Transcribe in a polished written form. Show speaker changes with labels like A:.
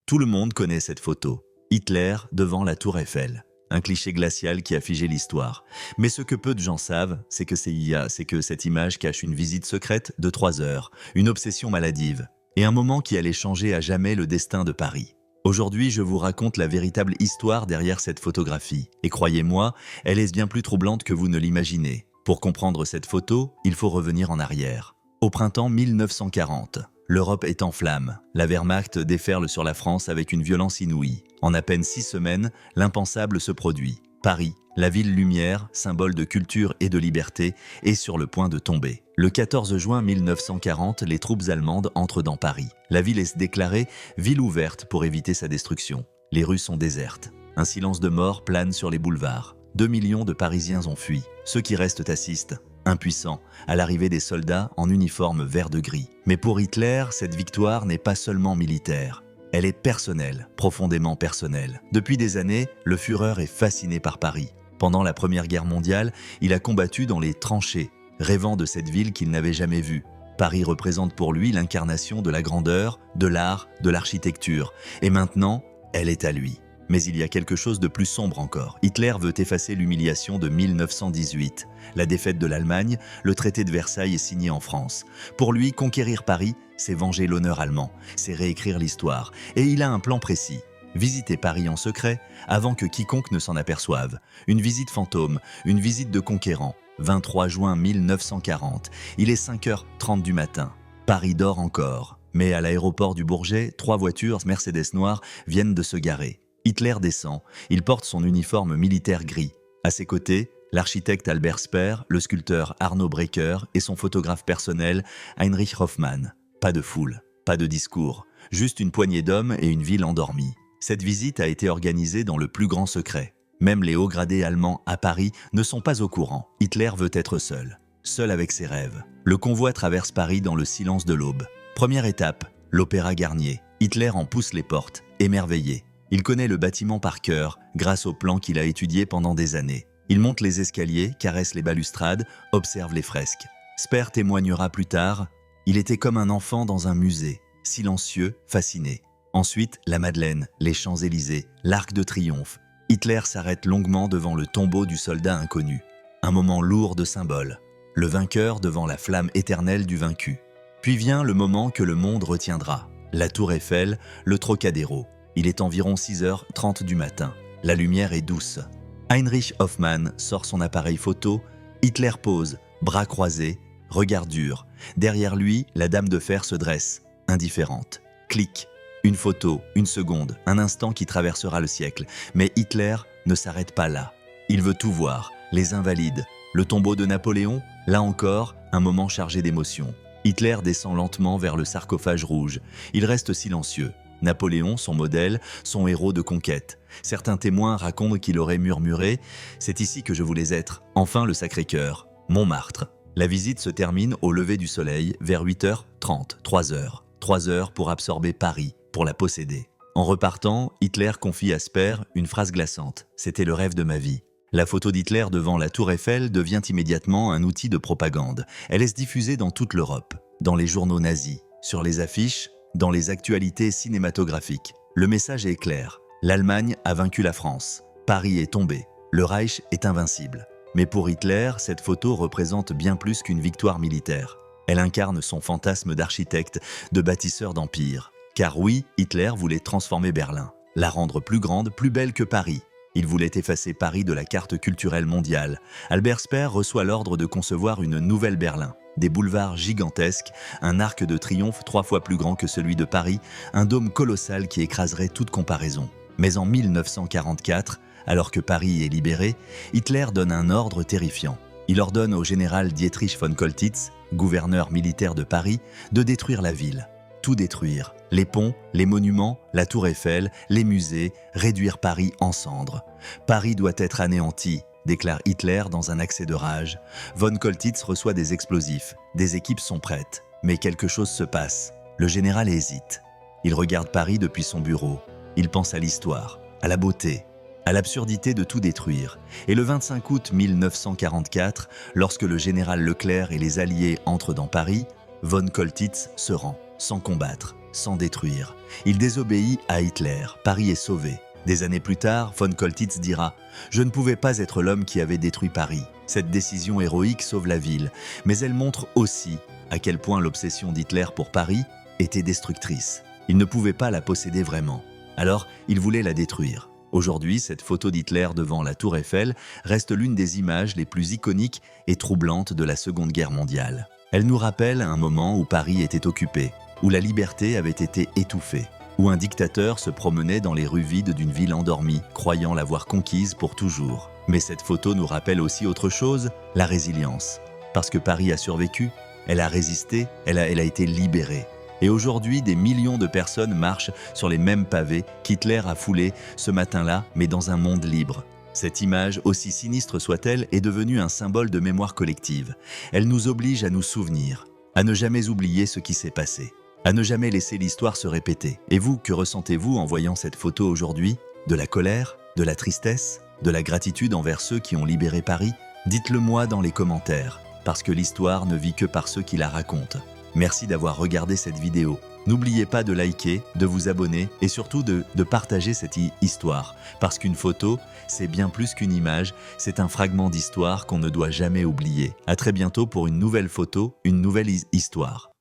A: Tout le monde connaît cette photo. Hitler devant la tour Eiffel. Un cliché glacial qui a figé l'histoire. Mais ce que peu de gens savent, c'est que cette image cache une visite secrète de 3 heures, une obsession maladive, et un moment qui allait changer à jamais le destin de Paris. Aujourd'hui, je vous raconte la véritable histoire derrière cette photographie. Et croyez-moi, elle est bien plus troublante que vous ne l'imaginez. Pour comprendre cette photo, il faut revenir en arrière. Au printemps 1940, l'Europe est en flammes. La Wehrmacht déferle sur la France avec une violence inouïe. En à peine 6 semaines, l'impensable se produit. Paris, la ville lumière, symbole de culture et de liberté, est sur le point de tomber. Le 14 juin 1940, les troupes allemandes entrent dans Paris. La ville est déclarée ville ouverte pour éviter sa destruction. Les rues sont désertes. Un silence de mort plane sur les boulevards. 2 millions de Parisiens ont fui. Ceux qui restent assistent, impuissants, à l'arrivée des soldats en uniforme vert de gris. Mais pour Hitler, cette victoire n'est pas seulement militaire. Elle est personnelle, profondément personnelle. Depuis des années, le Führer est fasciné par Paris. Pendant la Première Guerre mondiale, il a combattu dans les tranchées, rêvant de cette ville qu'il n'avait jamais vue. Paris représente pour lui l'incarnation de la grandeur, de l'art, de l'architecture. Et maintenant, elle est à lui. Mais il y a quelque chose de plus sombre encore. Hitler veut effacer l'humiliation de 1918. La défaite de l'Allemagne, le traité de Versailles est signé en France. Pour lui, conquérir Paris, c'est venger l'honneur allemand, c'est réécrire l'histoire. Et il a un plan précis. Visiter Paris en secret avant que quiconque ne s'en aperçoive. Une visite fantôme, une visite de conquérant. 23 juin 1940, il est 5h30 du matin. Paris dort encore. Mais à l'aéroport du Bourget, 3 voitures Mercedes noires viennent de se garer. Hitler descend, il porte son uniforme militaire gris. À ses côtés, l'architecte Albert Speer, le sculpteur Arno Breker et son photographe personnel Heinrich Hoffmann. Pas de foule, pas de discours, juste une poignée d'hommes et une ville endormie. Cette visite a été organisée dans le plus grand secret. Même les hauts gradés allemands à Paris ne sont pas au courant. Hitler veut être seul, seul avec ses rêves. Le convoi traverse Paris dans le silence de l'aube. Première étape, l'Opéra Garnier. Hitler en pousse les portes, émerveillé. Il connaît le bâtiment par cœur, grâce au plan qu'il a étudié pendant des années. Il monte les escaliers, caresse les balustrades, observe les fresques. Speer témoignera plus tard, il était comme un enfant dans un musée, silencieux, fasciné. Ensuite, la Madeleine, les Champs-Élysées, l'Arc de Triomphe. Hitler s'arrête longuement devant le tombeau du soldat inconnu. Un moment lourd de symboles. Le vainqueur devant la flamme éternelle du vaincu. Puis vient le moment que le monde retiendra. La tour Eiffel, le Trocadéro. Il est environ 6h30 du matin. La lumière est douce. Heinrich Hoffmann sort son appareil photo. Hitler pose, bras croisés, regard dur. Derrière lui, la dame de fer se dresse, indifférente. Clic. Une photo, une seconde, un instant qui traversera le siècle. Mais Hitler ne s'arrête pas là. Il veut tout voir. Les invalides, le tombeau de Napoléon, là encore, un moment chargé d'émotion. Hitler descend lentement vers le sarcophage rouge. Il reste silencieux. Napoléon, son modèle, son héros de conquête. Certains témoins racontent qu'il aurait murmuré « C'est ici que je voulais être ». Enfin le Sacré-Cœur, Montmartre. La visite se termine au lever du soleil vers 8h30, 3 heures. 3 heures pour absorber Paris, pour la posséder. En repartant, Hitler confie à Speer une phrase glaçante. « C'était le rêve de ma vie ». La photo d'Hitler devant la tour Eiffel devient immédiatement un outil de propagande. Elle est diffusée dans toute l'Europe, dans les journaux nazis, sur les affiches, dans les actualités cinématographiques. Le message est clair. L'Allemagne a vaincu la France. Paris est tombé. Le Reich est invincible. Mais pour Hitler, cette photo représente bien plus qu'une victoire militaire. Elle incarne son fantasme d'architecte, de bâtisseur d'empire. Car oui, Hitler voulait transformer Berlin, la rendre plus grande, plus belle que Paris. Il voulait effacer Paris de la carte culturelle mondiale. Albert Speer reçoit l'ordre de concevoir une nouvelle Berlin. Des boulevards gigantesques, un arc de triomphe 3 fois plus grand que celui de Paris, un dôme colossal qui écraserait toute comparaison. Mais en 1944, alors que Paris est libéré, Hitler donne un ordre terrifiant. Il ordonne au général Dietrich von Coltitz, gouverneur militaire de Paris, de détruire la ville. Tout détruire. Les ponts, les monuments, la tour Eiffel, les musées, réduire Paris en cendres. Paris doit être anéanti, déclare Hitler dans un accès de rage. Von Coltitz reçoit des explosifs. Des équipes sont prêtes. Mais quelque chose se passe. Le général hésite. Il regarde Paris depuis son bureau. Il pense à l'histoire, à la beauté, à l'absurdité de tout détruire. Et le 25 août 1944, lorsque le général Leclerc et les Alliés entrent dans Paris, von Coltitz se rend, sans combattre, sans détruire. Il désobéit à Hitler. Paris est sauvé. Des années plus tard, von Koltitz dira « Je ne pouvais pas être l'homme qui avait détruit Paris. Cette décision héroïque sauve la ville, mais elle montre aussi à quel point l'obsession d'Hitler pour Paris était destructrice. Il ne pouvait pas la posséder vraiment. Alors, il voulait la détruire. Aujourd'hui, cette photo d'Hitler devant la Tour Eiffel reste l'une des images les plus iconiques et troublantes de la Seconde Guerre mondiale. Elle nous rappelle un moment où Paris était occupé, où la liberté avait été étouffée, où un dictateur se promenait dans les rues vides d'une ville endormie, croyant l'avoir conquise pour toujours. Mais cette photo nous rappelle aussi autre chose, la résilience. Parce que Paris a survécu, elle a résisté, elle a été libérée. Et aujourd'hui, des millions de personnes marchent sur les mêmes pavés qu'Hitler a foulés ce matin-là, mais dans un monde libre. Cette image, aussi sinistre soit-elle, est devenue un symbole de mémoire collective. Elle nous oblige à nous souvenir, à ne jamais oublier ce qui s'est passé, à ne jamais laisser l'histoire se répéter. Et vous, que ressentez-vous en voyant cette photo aujourd'hui? De la colère? De la tristesse? De la gratitude envers ceux qui ont libéré Paris? Dites-le moi dans les commentaires, parce que l'histoire ne vit que par ceux qui la racontent. Merci d'avoir regardé cette vidéo. N'oubliez pas de liker, de vous abonner et surtout de partager cette histoire. Parce qu'une photo, c'est bien plus qu'une image, c'est un fragment d'histoire qu'on ne doit jamais oublier. À très bientôt pour une nouvelle photo, une nouvelle histoire.